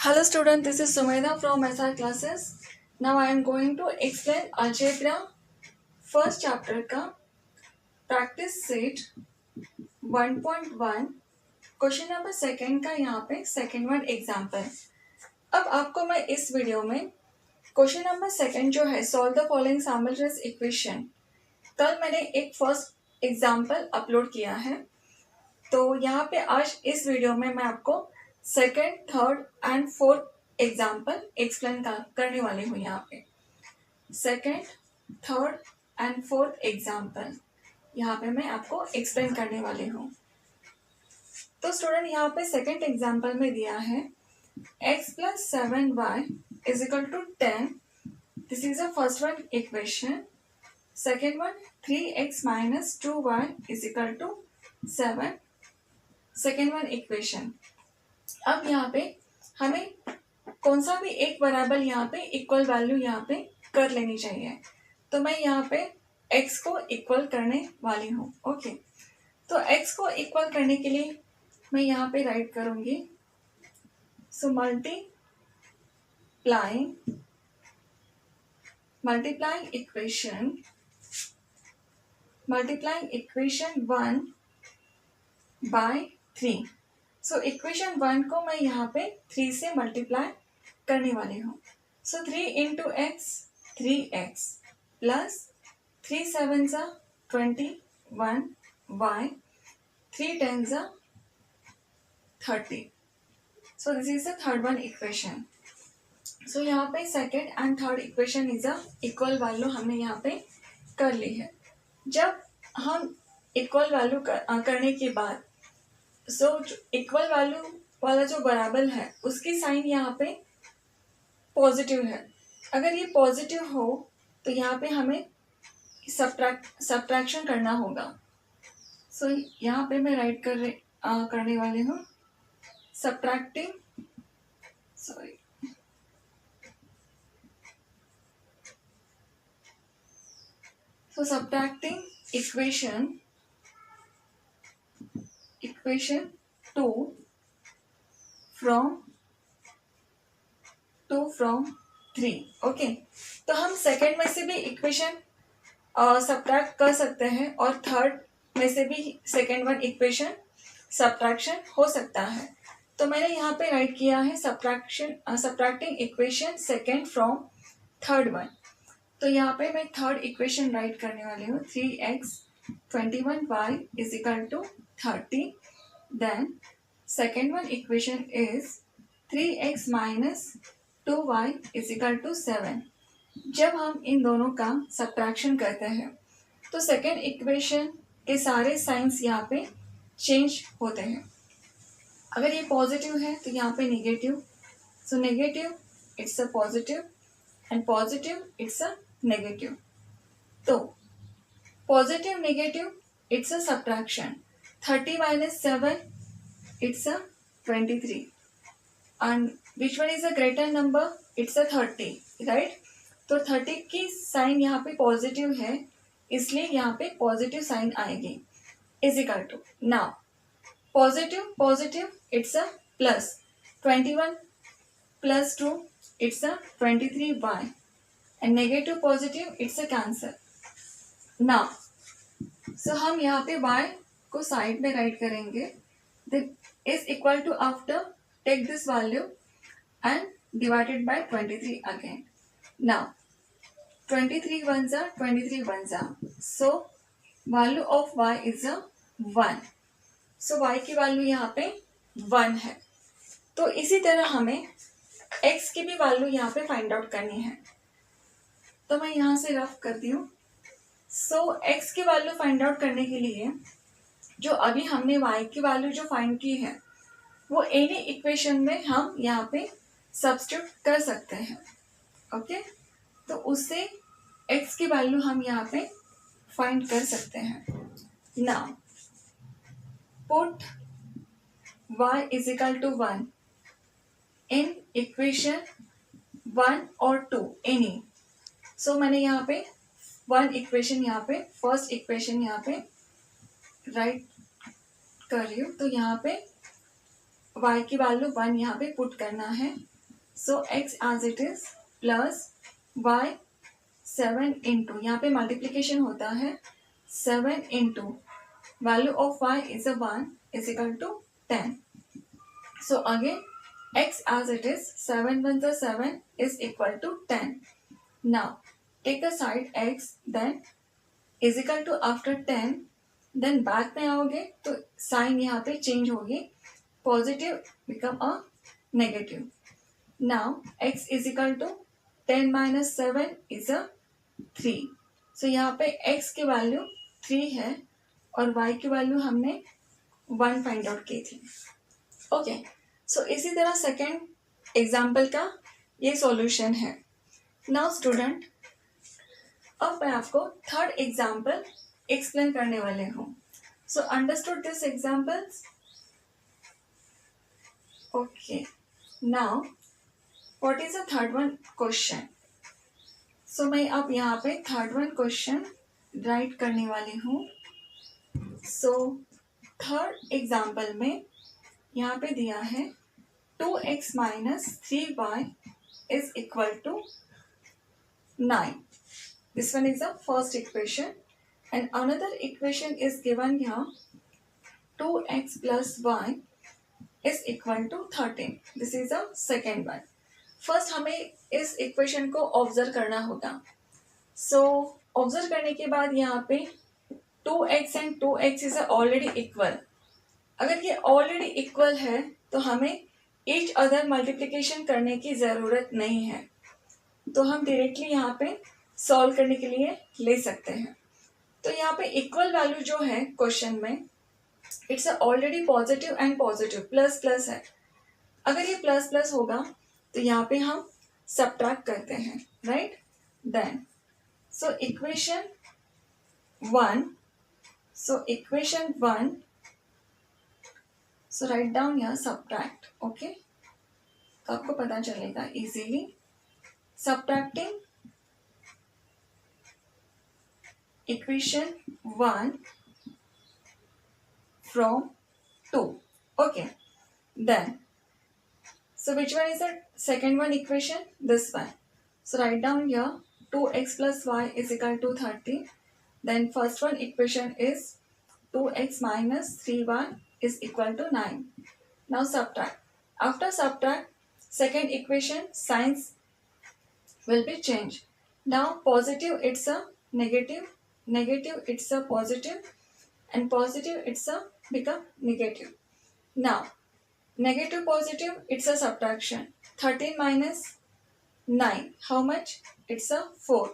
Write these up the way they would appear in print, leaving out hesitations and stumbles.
Hello student, this is Sumedha from SR classes. Now I am going to explain algebra first chapter का practice set 1.1 question number second का यहाँ पे second one example. अब आपको मैं इस video में क्वेश्चन नंबर सेकेंड जो है solve the following simultaneous equation, कल मैंने एक फर्स्ट एग्जाम्पल अपलोड किया है, तो यहाँ पे आज इस वीडियो में मैं आपको second, third and fourth example explain करने वाली हूँ। यहाँ पे second, third and fourth example यहाँ पे मैं आपको एक्सप्लेन करने वाली हूँ। तो स्टूडेंट यहाँ पे सेकेंड एग्जाम्पल में दिया है x plus 7y is equal to 10. This is the first one equation. Second one 3x minus 2y is equal to 7. Second one equation. अब यहाँ पे हमें कौन सा भी एक बराबर यहाँ पे इक्वल वैल्यू यहाँ पे कर लेनी चाहिए, तो मैं यहाँ पे x को इक्वल करने वाली हूँ। ओके, तो x को इक्वल करने के लिए मैं यहाँ पे राइट करूँगी, so multiplying equation 1 by 3। So equation 1 को मैं यहाँ पे 3 से मल्टीप्लाई करने वाली हूँ। सो 3 इंटू एक्स 3x प्लस 3 7 ज़ा 21 y 3 10 ज़ा 30। So this is the third one equation. So यहाँ पे second and third equation is a equal value हमने यहाँ पे कर ली है। जब हम इक्वल वैल्यू करने के बाद सो इक्वल वैल्यू वाला जो बराबर है उसकी साइन यहाँ पे पॉजिटिव है। अगर ये पॉजिटिव हो तो यहाँ पे हमें सब्ट्रैक्शन करना होगा। सो यहाँ पे मैं राइट करने वाली हूँ सब्ट्रैक्टिंग इक्वेशन 2 फ्रॉम 3। ओके, तो हम सेकेंड में से भी इक्वेशन सब्ट्रैक्ट कर सकते हैं और थर्ड में से भी सेकेंड वन इक्वेशन सब्ट्रैक्शन हो सकता है। तो मैंने यहाँ पे राइट किया है subtracting equation second from third one. तो यहाँ पे मैं थर्ड इक्वेशन राइट करने वाली हूँ 3x 21y is equal to 30. Then second one equation is 3x minus 2y is equal to 7. जब हम इन दोनों का सब्ट्रैक्शन करते हैं तो सेकेंड इक्वेशन के सारे साइंस यहाँ पे चेंज होते हैं। अगर ये पॉजिटिव है तो यहाँ पे negative, so negative it's a positive and positive it's a negative. तो positive negative it's a subtraction. 30 minus 7 it's a 23 and which one is a greater number? It's a 30, right? तो 30 की साइन यहाँ पे positive है इसलिए यहाँ पे positive sign आएगी is equal to now positive it's a plus 21 प्लस 2 it's a 23y and negative positive it's a cancer. Now so हम यहाँ पे y को साइड में राइट करेंगे, is equal to after take this value and divided by 23 again. Now 23 1 ज़ा 23 1 ज़ा, so value of y is a 1। So y की value यहाँ पे 1 है। तो इसी तरह हमें x की भी वैल्यू यहाँ पे फाइंड आउट करनी है, तो मैं यहाँ से रफ करती हूँ। सो x की वैल्यू फाइंड आउट करने के लिए जो अभी हमने y की वैल्यू जो फाइंड की है वो एनी इक्वेशन में हम यहाँ पे सब्स्टिट्यूट कर सकते हैं। ओके, तो उससे x की वैल्यू हम यहाँ पे फाइंड कर सकते हैं। Now put y is equal to 1 in equation 1 और 2 एनी। सो मैंने यहाँ पे इक्वेशन यहाँ पे फर्स्ट इक्वेशन यहाँ पे राइट कर रही हूँ। तो यहाँ पे y की वैल्यू 1 यहाँ पे पुट करना है so x as it is plus y 7 into, यहाँ पे मल्टीप्लीकेशन होता है 7 into value of y is a 1 is equal to 10. So again x as it is 7 1 the 7 is equal to 10. Now take a side x, then is equal to after 10, then back में आओगे तो sign यहाँ पे change होगी, positive become a negative. Now x is equal to 10 minus 7 is a 3. So यहाँ पे x की value 3 है और y की वैल्यू हमने 1 फाइंड आउट की थी. ओके, सो इसी तरह सेकेंड एग्जाम्पल का ये सॉल्यूशन है. नाउ स्टूडेंट, अब मैं आपको थर्ड एग्जाम्पल एक्सप्लेन करने वाले हूँ. So understood this examples? Okay, now what is the third one question? So मैं अब यहाँ पे थर्ड वन क्वेश्चन राइट करने वाली हूँ. सो थर्ड एग्जाम्पल में यहाँ पे दिया है 2x minus 3y is equal to 9. This one is the first equation, and another equation is given here, 2x plus y is equal to 13. This is the second one. First हमें इस equation को observe करना होगा. So observe करने के बाद यहाँ पे 2x and 2x is already equal. अगर ये ऑलरेडी इक्वल है तो हमें ईच अदर मल्टीप्लिकेशन करने की ज़रूरत नहीं है, तो हम डायरेक्टली यहाँ पे सॉल्व करने के लिए ले सकते हैं. तो यहाँ पे इक्वल वैल्यू जो है क्वेश्चन में, it's already positive and positive plus plus है. अगर ये प्लस प्लस होगा तो यहाँ पे हम सब्ट्रैक्ट करते हैं, right. Then so equation 1, so write down here subtract. Okay, तो आपको पता चलेगा easily. Subtracting equation 1 from 2. Okay, then so which one is the second one equation? This one. So write down here 2x plus y is equal to 30. Then first one equation is 2x minus 3y is equal to 9. Now subtract. After subtract, second equation signs will be changed. Now positive it's a negative, negative it's a positive, and positive it's a become negative. Now negative positive it's a subtraction. 13 minus 9, how much? It's a 4.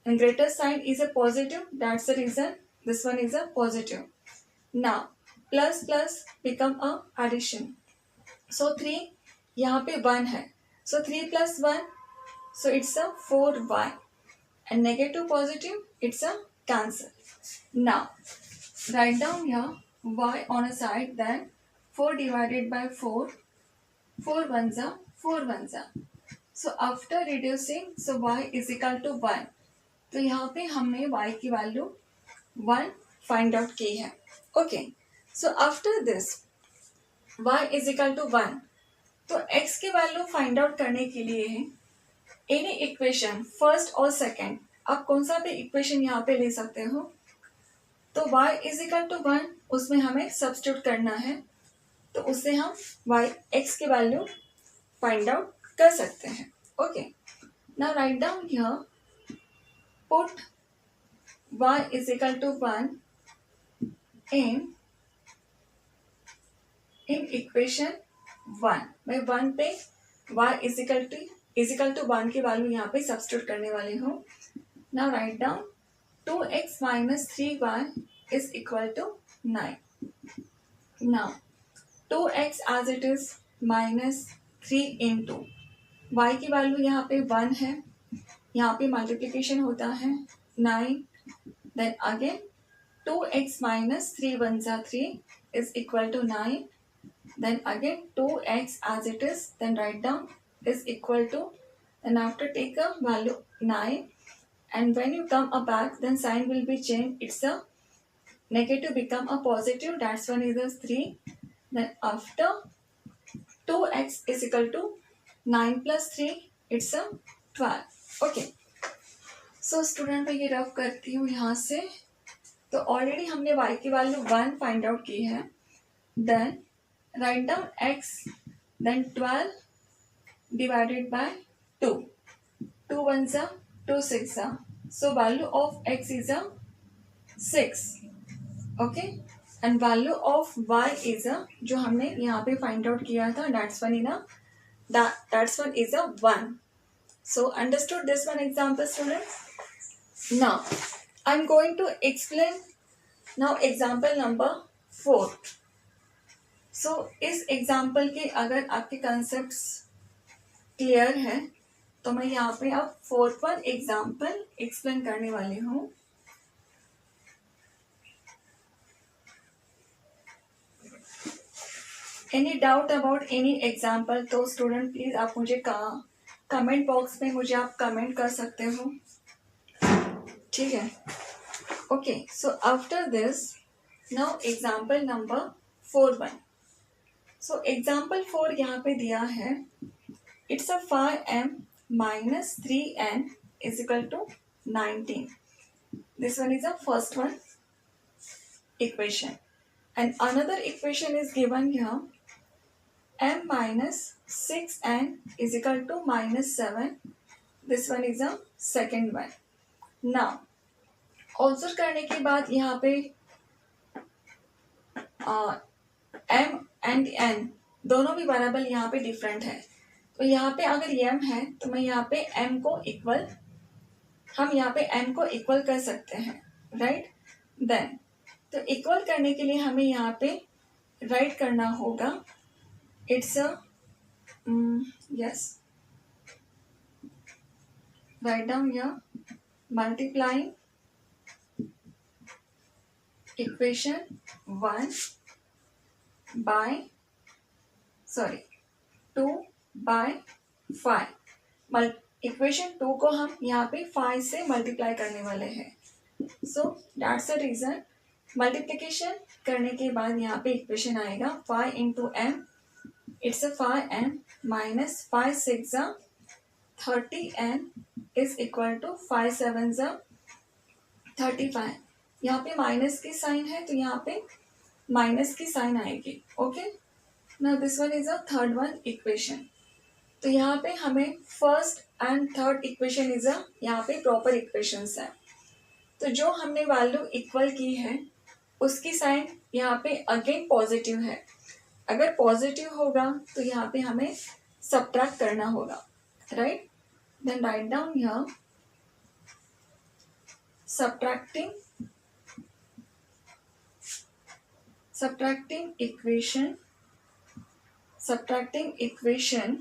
And greater sign is a positive, that's the reason this one is a positive. Now plus plus become a addition. So 3 यहाँ पे 1 है, so 3 plus 1, so it's a 4y, and negative positive it's a cancel. Now write down यहाँ y on a side, then 4 divided by 4, 4 1 जा 4 1 जा. So after reducing, so y is equal to 1. तो यहाँ पे हमने y की value 1 find out की है. Okay, so after this y is equal to 1, तो x की वैल्यू फाइंड आउट करने के लिए एनी इक्वेशन फर्स्ट और सेकंड, आप कौन सा भी इक्वेशन यहाँ पे ले सकते हो. तो y is equal to 1, उसमें हमें सब्स्टिट्यूट करना है, तो उससे हम y x की वैल्यू फाइंड आउट कर सकते हैं. Okay, now write down here, put y is equal to 1 in equation 1. मैं 1 पे y is equal to 1 की वैल्यू यहाँ पे सब्स्टिट्यूट करने वाली हूँ. Now write down 2x minus 3y is equal to 9. Now 2x as it is minus 3 into y की value यहाँ पे 1 है, यहाँ पे मल्टीप्लिकेशन होता है 9. देन अगेन 2x minus 3 1 जा 3 is equal to 9. Then again 2x as it is, then write down is equal to, and after take a value 9, and when you come back, then sign will be changed, it's a negative become a positive, that's one is a 3. Then after 2x is equal to 9 plus 3 it's a 12. Okay, so student मैं ये rough करती हूँ यहाँ से. तो already हमने y की value 1 find out की है. Then write down x, then 12 divided by 2. 2 1 जा 2 6 जा. So value of x is a 6. Okay, and value of y is a, जो हमने यहाँ पे फाइंड आउट किया था, that's one is a 1. So understood this one example, students? Now I'm going to explain now example number 4. So इस example के अगर आपके concepts clear है तो मैं यहाँ पे अब 4th one example explain करने वाली हूँ. Any doubt about any example तो स्टूडेंट प्लीज आप मुझे कमेंट बॉक्स में मुझे आप कमेंट कर सकते हो. ठीक है. Okay, so after this now example number 4 so example 4 यहाँ पे दिया है. It's a 5m minus 3n is equal to 19. This one is the first one equation, and another equation is given here. m minus 6n is equal to minus 7. This one is a second one. Now observe करने के बाद यहाँ पे m and n दोनों भी variable यहाँ पे different है. तो यहाँ पे अगर m है तो मैं यहाँ पे m को इक्वल, हम यहाँ पे m को इक्वल कर सकते हैं, राइट. देन तो इक्वल करने के लिए हमें यहाँ पे राइट करना होगा. It's a yes, write down here, multiplying equation 1 by 2 by 5. Equation 2 को हम यहाँ पे 5 से मल्टीप्लाई करने वाले हैं. So that's the reason. Multiplication करने के बाद यहाँ पे इक्वेशन आएगा 5 into m. It's a 5m minus 5 6 30n is equal to 5 7 35. यहाँ पे माइनस की साइन है तो यहाँ पे माइनस की साइन आएगी. Okay, now this one is a third one equation. तो यहाँ पे हमें first and third equation is अ, यहाँ पे प्रॉपर इक्वेशंस है. तो जो हमने वैल्यू इक्वल की है उसकी साइन यहाँ पे अगेन पॉजिटिव है. अगर पॉजिटिव होगा तो यहाँ पे हमें सब्ट्रैक्ट करना होगा, right. Then write down here subtracting equation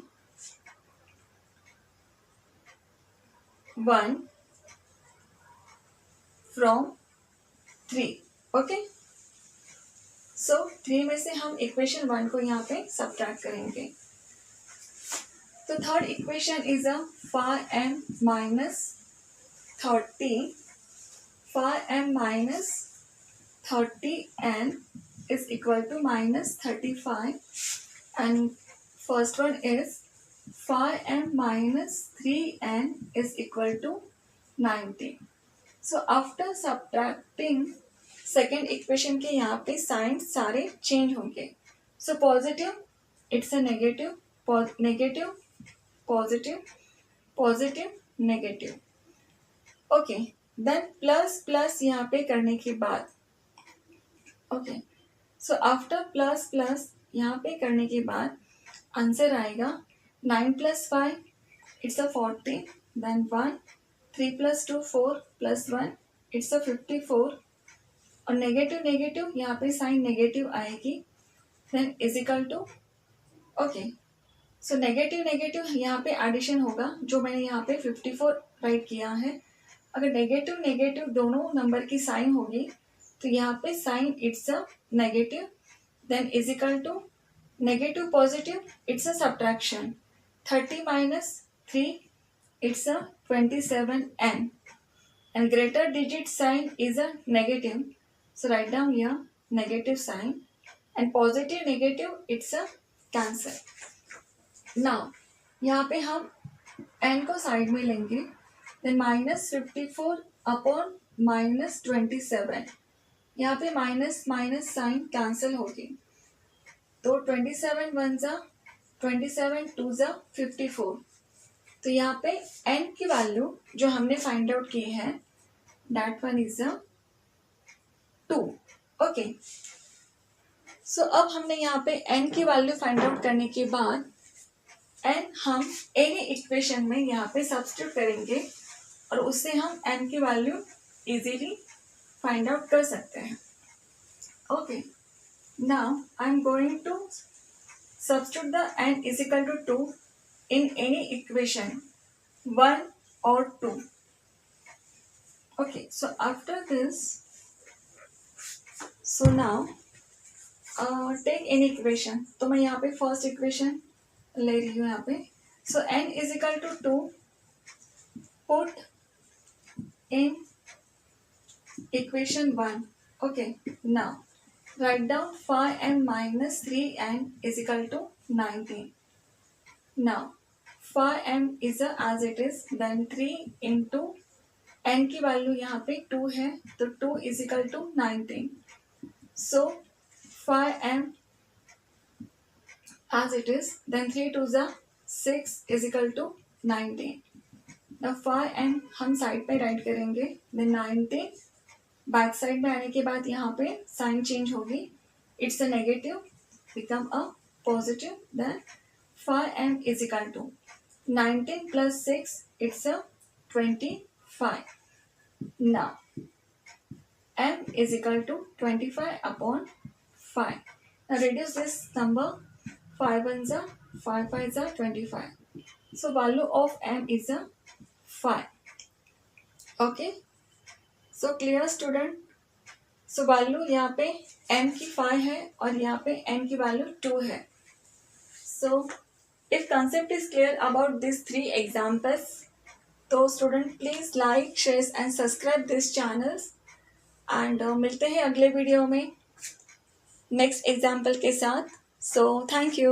1 from 3. Okay, so 3 में से हम इक्वेशन 1 को यहाँ पे सब्ट्रैक्ट करेंगे. तो third equation is a 5m minus 30n is equal to minus 35, and first one is 5m minus 3n is equal to 90. So after subtracting second equation के यहाँ पे साइन सारे चेंज होंगे. So positive it's a negative, negative positive, positive negative. Okay, then plus plus यहाँ पे करने के बाद, okay, so after plus plus यहाँ पे करने के बाद आंसर आएगा 9 + 5 it's a 40. Then 1 3 + 2 4 + 1 it's a 54. और नेगेटिव नेगेटिव यहाँ पे साइन नेगेटिव आएगी. Then is equal to, okay, so negative negative यहाँ पे एडिशन होगा, जो मैंने यहाँ पे 54 राइट किया है. अगर नेगेटिव नेगेटिव दोनों नंबर की साइन होगी तो यहाँ पे sign it's a negative. Then is equal to negative positive it's a subtraction. 30 - 3 इट्स अ 27n, and greater digit sign is a negative. So write down here negative sign, and positive negative it's a cancel. Now यहाँ पे हम n को side में लेंगे, then -54 upon -27, यहाँ पे माइनस माइनस साइन कैंसिल होगी, तो 27 1 ज़ा 27 2 ज़ा 54। तो यहाँ पे n की वैल्यू जो हमने फाइंड आउट की है दैट वन इज 2। ओके, सो अब हमने यहाँ पे n की वैल्यू फाइंड आउट करने के बाद n हम एनी इक्वेशन में यहाँ पे सब्स्टिट्यूट करेंगे और उससे हम n की वैल्यू इजीली फाइंड आउट कर सकते हैं। Okay, now I am going to substitute the n is equal to 2 in any equation 1 or 2. Okay, so after this, so now take any equation. तो मैं यहाँ पे फर्स्ट इक्वेशन ले रही हूँ यहाँ पे। So n is equal to 2, put in equation 1. Okay, now write down 5m minus 3n is equal to 19. Now 5m is as it is, then 3 into n की वैल्यू यहाँ पे 2 है, तो 2 is equal to 19. So 5m as it is, then 3 2 ज़ा 6 is equal to 19. Now 5m हम side पे right करेंगे, then 19 back side में आने के बाद यहाँ पे साइन चेंज होगी, it's a negative become a positive, then 5m is equal to 19 plus 6, it's a 25. Now m is equal to 25 upon 5. Now reduce this number, 5 1s are 5 5s are 25. So value of m is a 5. Okay, so clear student? So value यहाँ पे m की 5 है और यहाँ पे n की value 2 है. So if concept is clear about these 3 examples, तो student please like share and subscribe this channels and मिलते हैं अगले वीडियो में नेक्स्ट एग्जाम्पल के साथ. So thank you.